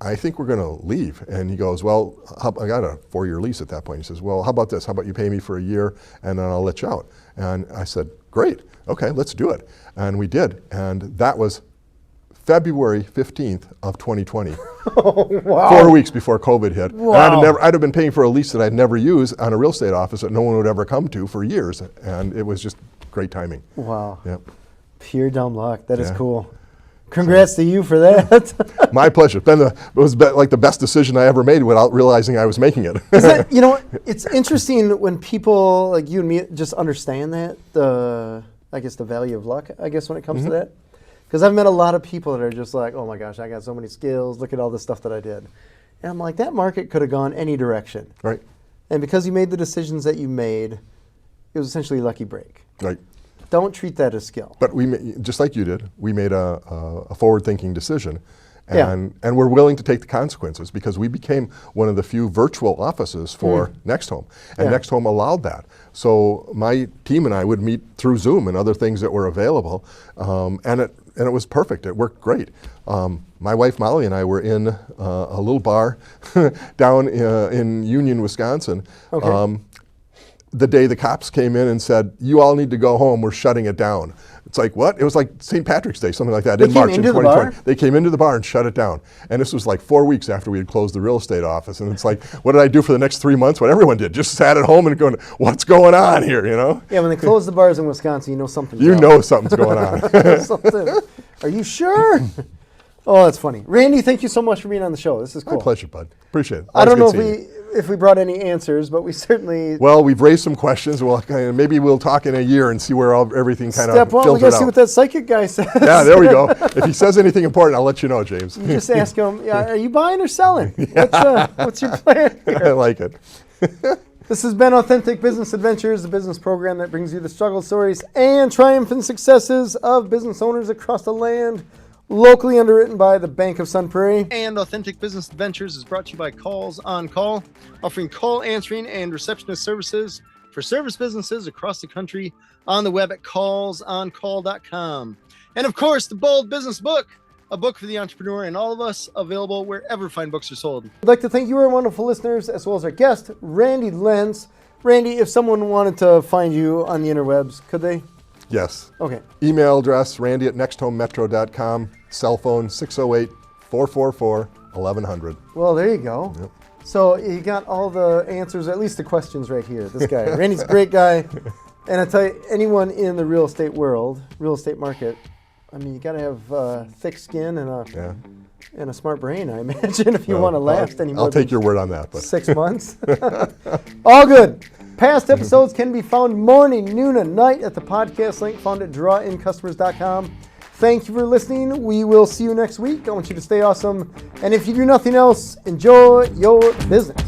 I think we're going to leave. And he goes, well, I got a 4-year lease at that point. He says, well, how about this? How about you pay me for a year, and then I'll let you out? And I said, great. Okay, let's do it. And we did. And that was February 15th of 2020. Oh, wow. 4 weeks before COVID hit. Wow. And I'd have been paying for a lease that I'd never used on a real estate office that no one would ever come to for years. And it was just great timing. Wow. Yep. Pure dumb luck. That is cool. Congrats to you for that. My pleasure. It was like the best decision I ever made without realizing I was making it. It's interesting when people like you and me just understand that, the value of luck, I guess, when it comes to that. Because I've met a lot of people that are just like, oh my gosh, I got so many skills. Look at all the stuff that I did. And I'm like, that market could have gone any direction. Right. And because you made the decisions that you made, it was essentially a lucky break. Right. Don't treat that as skill. But just like you did, we made a forward-thinking decision, and we're willing to take the consequences, because we became one of the few virtual offices for Next Home, and Next Home allowed that. So my team and I would meet through Zoom and other things that were available, and it was perfect. It worked great. My wife Molly and I were in a little bar down in Union, Wisconsin. The day the cops came in and said, you all need to go home, we're shutting it down. It's like, what? It was like St. Patrick's Day, something like that, in March in 2020. They came into the bar and shut it down. And this was like 4 weeks after we had closed the real estate office. And it's like, what did I do for the next 3 months? What everyone did, just sat at home and going, what's going on here, Yeah, when they close the bars in Wisconsin, you know something's something's going on. Something. Are you sure? Oh, that's funny. Randy, thank you so much for being on the show. This is cool. My pleasure, bud. Appreciate it. I don't know Always good seeing you. if we brought any answers, but we certainly... Well, we've raised some questions. Well, maybe we'll talk in a year and see where everything kind of Step one, we filtered got to out. see what that psychic guy says. Yeah, there we go. If he says anything important, I'll let you know, James. You just ask him, are you buying or selling? What's your plan here? I like it. This has been Authentic Business Adventures, the business program that brings you the struggle stories and triumphant successes of business owners across the land, locally underwritten by the Bank of Sun Prairie. And Authentic Business Adventures is brought to you by Calls on Call, offering call answering and receptionist services for service businesses across the country on the web at callsoncall.com. And of course, the Bold Business Book, a book for the entrepreneur and all of us, available wherever fine books are sold. I'd like to thank you, our wonderful listeners, as well as our guest, Randy Lenz. Randy, if someone wanted to find you on the interwebs, could they? Yes. Okay. Email address, randy@nexthomemetro.com. Cell phone, 608-444-1100. Well, there you go. Yep. So you got all the answers, at least the questions right here. This guy. Randy's a great guy. And I tell you, anyone in the real estate world, real estate market, I mean, you got to have thick skin and a smart brain, I imagine, if you want to last any more I'll take than your word on that. But 6 months. All good. Past episodes can be found morning, noon, and night at the podcast link found at drawincustomers.com. Thank you for listening. We will see you next week. I want you to stay awesome. And if you do nothing else, enjoy your business.